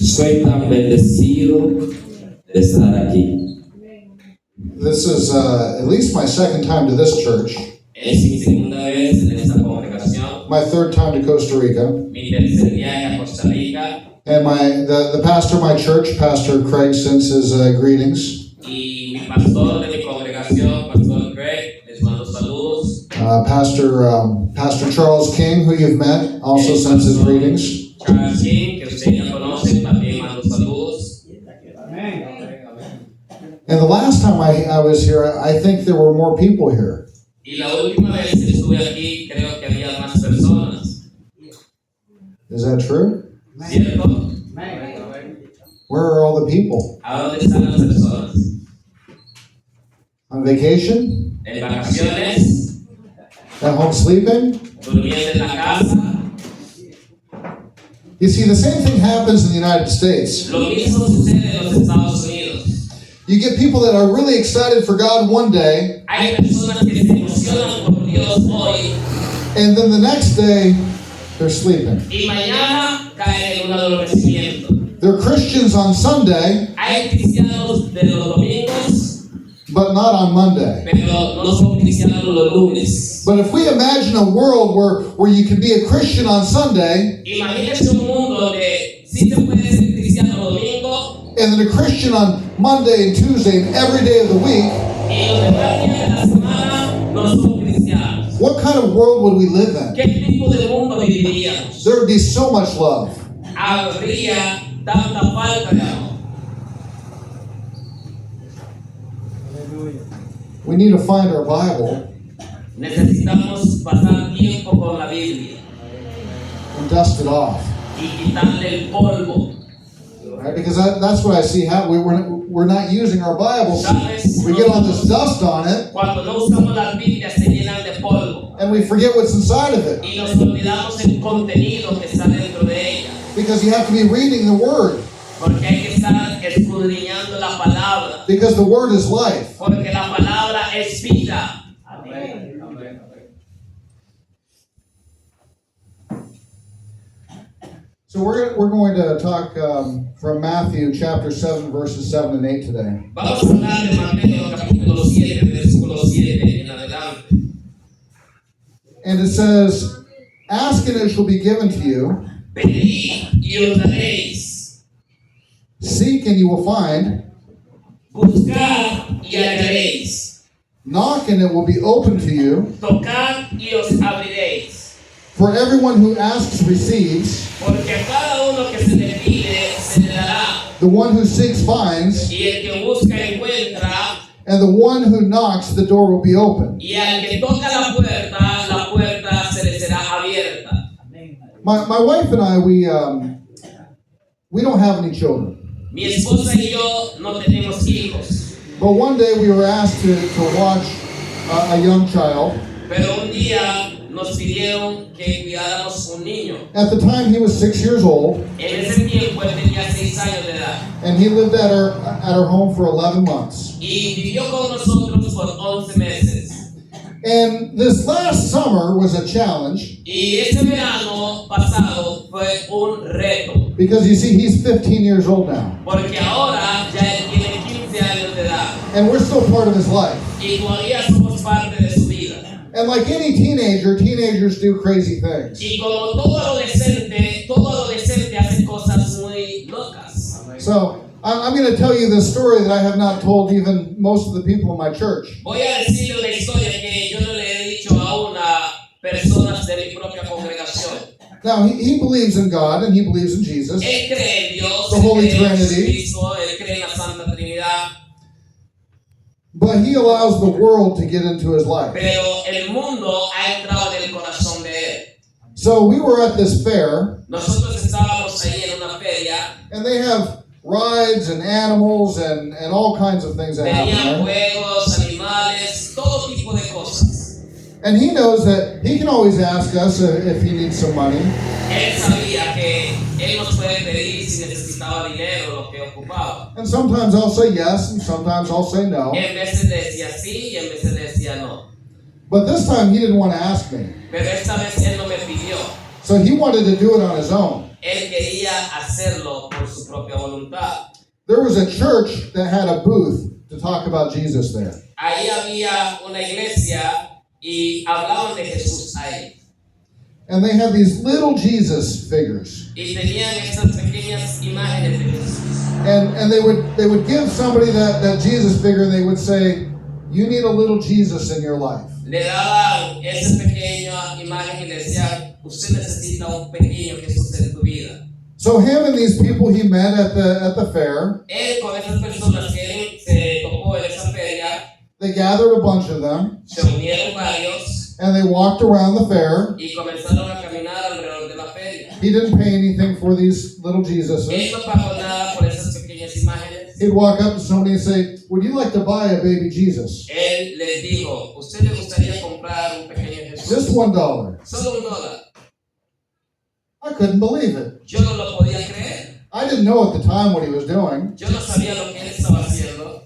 Soy tan bendecido de estar aquí. This is at least my second time to this church. Es mi segunda vez en esta congregación, My third time to Costa Rica. mi tercer viaje a Costa Rica, And the pastor of my church, Pastor Craig, sends his greetings. y mi pastor de mi congregación, Pastor Greg, les mando saludos. Pastor Charles King, who you've met, also sends his greetings. Charles King, que ustedes ya conocen, también mando saludos. And the last time I was here, I think there were more people here. Y la última vez que estuve aquí, creo que había más personas. Is that true? ¿Cierto? Where are all the people? ¿A dónde están las personas? On vacation? ¿En vacaciones? At home sleeping? ¿Durmiendo en la casa? You see, the same thing happens in the United States. Lo mismo sucede en los Estados Unidos. You get people that are really excited for God one day, Hay personas que se emocionan por Dios hoy and then the next day, they're sleeping. y mañana caen en un adormecimiento. They're Christians on Sunday, Hay cristianos de los domingos, but not on Monday. pero no son cristianos los lunes. But if we imagine a world where you can be a Christian on Sunday, Imagínense un mundo donde sí se puede ser cristiano los domingos and then a Christian on Monday and Tuesday and every day of the week, y los demás días de la semana no son cristianos. what kind of world would we live in? ¿Qué tipo de mundo viviríamos? There would be so much love. Habría tanta falta de amor. We need to find our Bible Necesitamos pasar tiempo con la Biblia and dust it off. y quitarle el polvo. Right? Because that's what I see how we're not using our Bibles. ¿Sabes? We get all this dust on it, Cuando no usamos las Biblias se llenan de polvo and we forget what's inside of it. y nos olvidamos el contenido que está dentro de ella. Because you have to be reading the Word. Porque hay que estar escudriñando la palabra. Because the Word is life. Porque la palabra es vida. So we're going to talk from Matthew chapter 7, verses 7 and 8 today. Vamos a hablar de Mateo capítulo 7, versículo 7 en adelante. And it says, "Ask and it shall be given to you. Pedid y os daréis. Seek and you will find. Buscad y hallaréis. Knock and it will be open to you. Tocad y os abriréis. For everyone who asks receives. Porque a cada uno que se le pide se le dará. The one who seeks finds. Y el que busca encuentra. And the one who knocks, the door will be open." Y al que toca la puerta se le será abierta. My wife and I, we don't have any children. Mi esposa y yo no tenemos hijos. But one day we were asked to watch a young child. Pero un día nos pidieron que cuidáramos un niño. At the time, he was 6 years old, En ese tiempo él tenía 6 años de edad. and he lived at our home for 11 months. Y vivió con nosotros por 11 meses. And this last summer was a challenge Y ese verano pasado fue un reto. because you see, he's 15 years old now, Porque ahora ya él tiene 15 años de edad. and we're still part of his life. Y todavía somos parte de su vida. And like any teenager, teenagers do crazy things. Y como todo adolescente hace cosas muy locas. So I'm going to tell you this story that I have not told even most of the people in my church. Voy a decirle una historia que yo no le he dicho aún a personas de mi propia congregación. Now, he believes in God and he believes in Jesus, Él cree en Dios, the él Holy cree en Trinity, Jesucristo, él cree en la Santa Trinidad, but he allows the world to get into his life. pero el mundo ha entrado en el corazón de él. So we were at this fair, Nosotros estábamos ahí en una feria, and they have rides and animals and all kinds of things that tenían happen there. juegos, animales, todo tipo de cosas. And he knows that he can always ask us if he needs some money. Él sabía que él nos puede pedir si necesitaba dinero, lo que ocupaba. And sometimes I'll say yes, and sometimes I'll say no. En veces decía sí y en veces decía no. But this time he didn't want to ask me. Pero esta vez él no me pidió. So he wanted to do it on his own. él quería hacerlo por su propia voluntad. There was a church that had a booth to talk about Jesus there. Ahí había una iglesia y hablaban de Jesús ahí. And they had these little Jesus figures. Y tenían estas pequeñas imágenes de Jesús. And they would give somebody that Jesus figure, and they would say, you need a little Jesus in your life. Le daban esa pequeña imagen y le decían, usted necesita un pequeño Jesús en tu vida. So him and these people he met at the fair, Él con esas personas que él se topó en esa feria, they gathered a bunch of them, se unieron varios and they walked around the fair. y comenzaron a caminar alrededor de la feria. He didn't pay anything for these little Jesuses. Él no pagó nada por esas pequeñas imágenes. He'd walk up to somebody and say, would you like to buy a baby Jesus? Él les dijo, ¿usted le gustaría comprar un pequeño Jesús? Just $1. Solo $1. I couldn't believe it. Yo no lo podía creer. I didn't know at the time what he was doing. Yo no sabía lo que él estaba haciendo.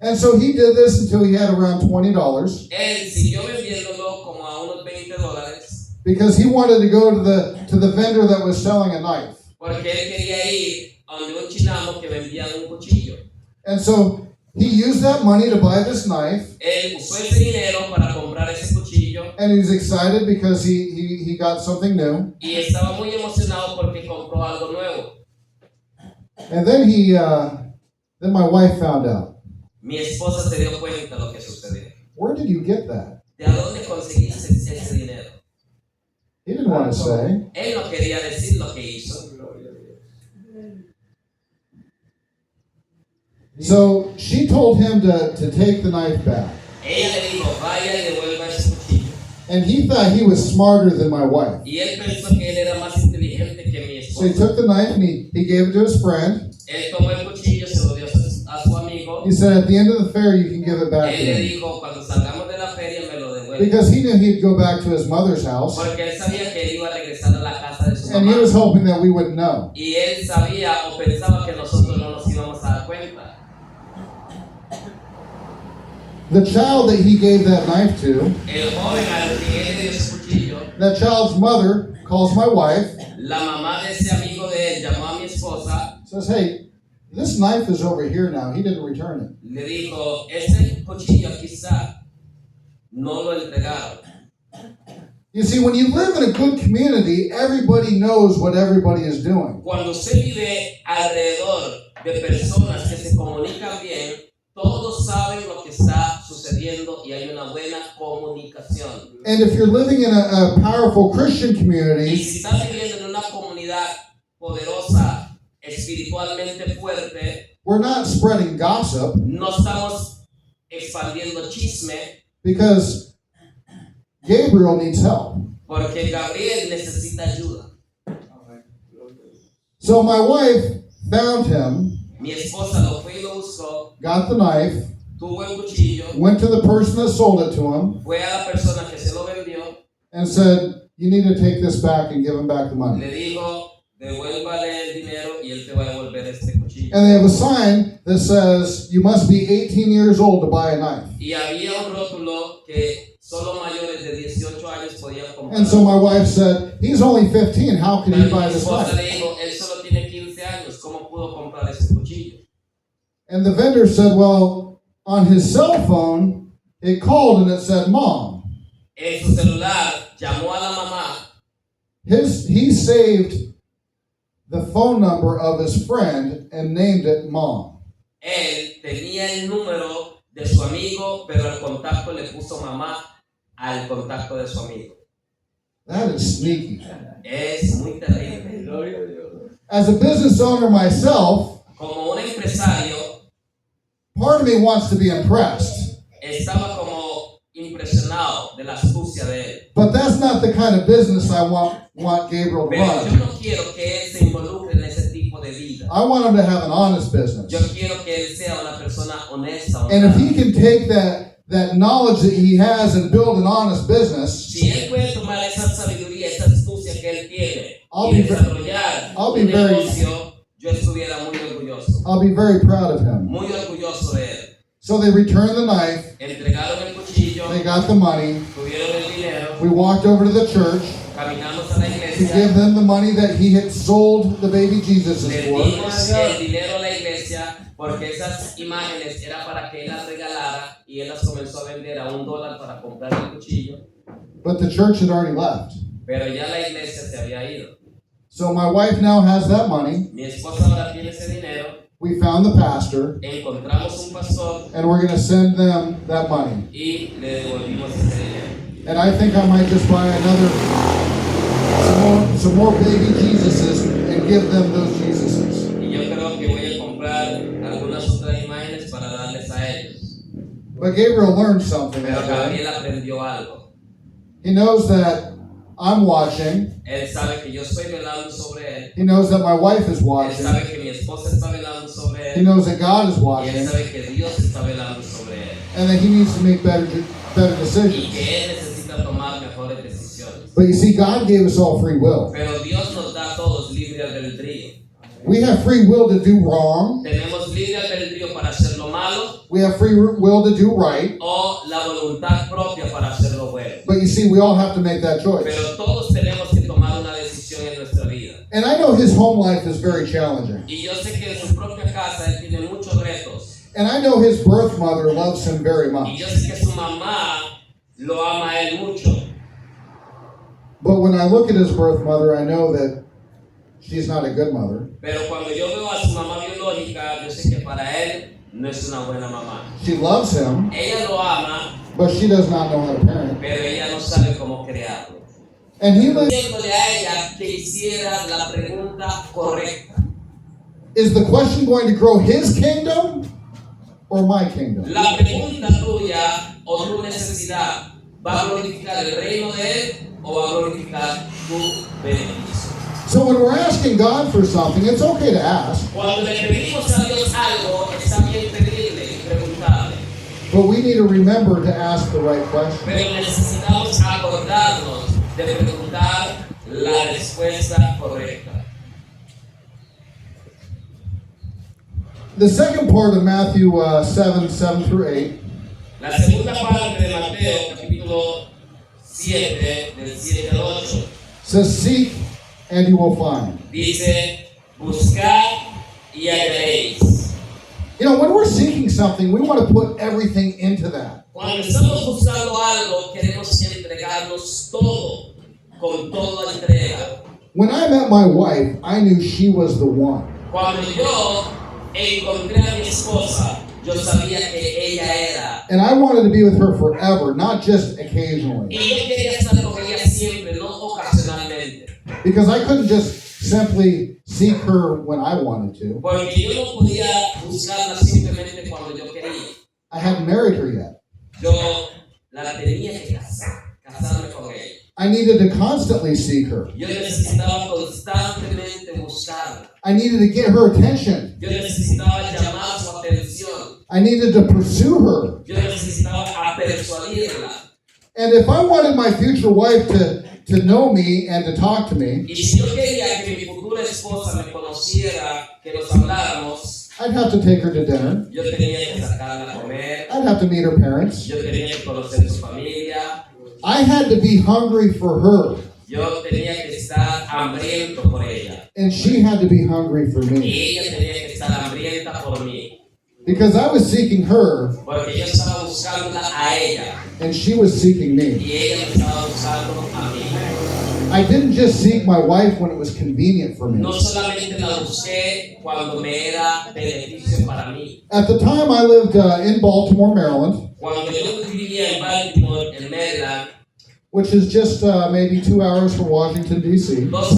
And so he did this until he had around $20 Él siguió vendiéndolo como a unos $20 because he wanted to go to the vendor that was selling a knife. porque él quería ir a donde un chinamo que vendía un cuchillo. And so he used that money to buy this knife, Él usó ese dinero para comprar ese cuchillo and he was excited because he got something new. y estaba muy emocionado porque compró algo nuevo. And then then my wife found out. Mi esposa se dio cuenta de lo que sucedió. Where did you get that? ¿De dónde conseguiste ese dinero? He didn't want to say. Él no quería decir lo que hizo. So she told him to take the knife back. Ella le dijo, vaya y devuelva ese cuchillo. And he thought he was smarter than my wife. Y él pensó que él era más inteligente que mi So he esposa. took the knife and he gave it to his friend. Él tomó el cuchillo, se lo dio a su amigo. He said, at the end of the fair, you can give it back to Él le me. dijo, cuando salgamos de la feria me lo devuelve. Because he knew he'd go back to his mother's house. Porque él sabía que él iba a regresar a la casa de su And he mamá. was hoping that we wouldn't know. Y él sabía o pensaba que nosotros no nos íbamos a dar cuenta. The child that he gave that knife to, El joven al que él le dio ese cuchillo, that child's mother calls my wife, la mamá de ese amigo de él llamó a mi esposa, says, hey, this knife is over here now. He didn't return it. le dijo, ese cuchillo aquí está, no lo entregaron. You see, when you live in a good community, everybody knows what everybody is doing. Cuando usted vive alrededor de personas que se comunican bien, todos saben lo que está sucediendo y hay una buena comunicación. And if you're living in a powerful Christian Y community, si estás viviendo en una comunidad poderosa, espiritualmente fuerte, we're not spreading gossip no estamos expandiendo chisme, because Gabriel needs help. porque Gabriel necesita ayuda. So my wife found him, Mi esposa lo fue y lo buscó, got the knife, tuvo el cuchillo, went to the person that sold it to him, fue a la persona que se lo vendió, and said, you need to take this back and give him back the money. le dijo, devuélvale el dinero y él te va a devolver este cuchillo. And they have a sign that says, you must be 18 years old to buy a knife. Y había un rótulo que solo mayores de 18 años podían comprar. And so my wife said, he's only 15, how can he Pero buy mi this esposa le knife? dijo, él solo tiene 15 años, ¿cómo pudo comprar ese cuchillo? And the vendor said, well, on his cell phone, it called and it said, Mom. En su celular llamó a la mamá. He saved the phone number of his friend and named it Mom. Él tenía el número de su amigo, pero al contacto le puso mamá al contacto de su amigo. That is sneaky. Es muy terrible. As a business owner myself, Como un empresario, part of me wants to be impressed. estaba como impresionado de la astucia de él. But that's not the kind of business I want Gabriel to Pero yo run. no quiero que él se involucre en ese tipo de vida. I want him to have an honest business. Yo quiero que él sea una persona honesta. And if he can take that knowledge that he has and build an honest business, Si él puede tomar esa sabiduría, esa astucia que él tiene I'll y be desarrollar I'll un be very- negocio, yo estuviera muy orgulloso. I'll be very proud of him. Muy orgulloso de él. So they returned the knife, Entregaron el cuchillo, they got the money, tuvieron el dinero, we walked over to the church, caminamos a la iglesia iglesia, give them the money that he had sold the baby Jesus le for. dimos el dinero a la iglesia porque esas imágenes era para que él las regalara y él las comenzó a vender a $1 para comprar el cuchillo. But the church had already left. Pero ya la iglesia se había ido. So my wife now has that money. Mi esposa ahora tiene ese dinero. We found the pastor, Encontramos un pastor and we're going to send them that money. y le devolvimos ese dinero. And I think I might just buy some more baby Jesuses and give them those Jesuses. Y yo creo que voy a comprar algunas otras imágenes para darles a ellos. But Gabriel learned something Pero that day. Gabriel aprendió algo. He knows that I'm watching. Él sabe que yo estoy velando sobre él. He knows that my wife is Él watching. sabe que mi esposa está velando sobre He él. knows that God is Y él watching. sabe que Dios está velando sobre él. And that he needs to make better Y decisions. que él necesita tomar mejores decisiones. But you see, God gave us all free will. Pero Dios nos da a todos libre albedrío. We have free will to do wrong. Tenemos libre albedrío para hacer lo malo We have free will to do right. o la voluntad propia para hacer lo bueno. But you see, we all have to make that choice. Pero todos tenemos que tomar una decisión en nuestra vida. And I know his home life is very challenging. Y yo sé que en su propia casa él tiene muchos retos. And I know his birth mother loves him very Y much. yo sé que su mamá lo ama a él mucho. But when I look at his birth mother, I know that she's not a good mother. Pero cuando yo veo a su mamá biológica, yo sé que para él no es una buena mamá. She loves him, Ella lo ama, but she does not know how to parent. pero ella no sabe cómo crearlo. And he lives. Diciéndole a ella que hiciera la pregunta correcta. Is the question going to grow his kingdom or my kingdom? La pregunta tuya o tu necesidad, ¿va a glorificar el reino de él o va a glorificar tu beneficio? So when we're asking God for something, it's okay to ask, Cuando le pedimos a Dios algo, está bien pedirle y preguntarle. but we need to remember to ask the right question. Pero necesitamos acordarnos de preguntar la respuesta correcta. The second part of Matthew 7 through 8, La segunda parte de Mateo, capítulo 7, del 7 al 8, says, "Seek and you will find." dice, buscad y hallaréis. You know, when we're seeking something, we want to put everything into that. Cuando estamos buscando algo, queremos entregarnos todo, con toda entrega. When I met my wife, I knew she was the one. Cuando yo encontré a mi esposa, yo sabía que ella era. And I wanted to be with her forever, not just occasionally. Y yo quería estar con ella siempre, no ocasionalmente. Because I couldn't just simply seek her when I wanted to. Porque yo no podía buscarla simplemente cuando yo quería. I hadn't married her yet. Yo la tenía que casarme con ella. I needed to constantly seek her. Yo necesitaba constantemente buscarla. I needed to get her attention. Yo necesitaba llamar su atención. I needed to pursue her. Yo necesitaba persuadirla. And if I wanted my future wife to know me and to talk to me, Y si yo quería que mi futura esposa me conociera, que nos habláramos, I'd have to take her to dinner. yo tenía que sacarla a comer, I'd have to meet her parents. yo tenía que conocer su familia, I had to be hungry for her. yo tenía que estar hambriento por ella. And she had to be hungry for me. Y ella tenía que estar hambrienta por mí. Because I was seeking her Porque yo estaba buscándola a ella and she was seeking me. y ella me estaba buscando a mí. I didn't just seek my wife when it was convenient for me. No solamente la busqué cuando me era beneficio para mí. At the time I lived in Baltimore, Maryland, Cuando yo vivía en Baltimore, en Maryland, which is just maybe 2 hours from Washington, D.C. dos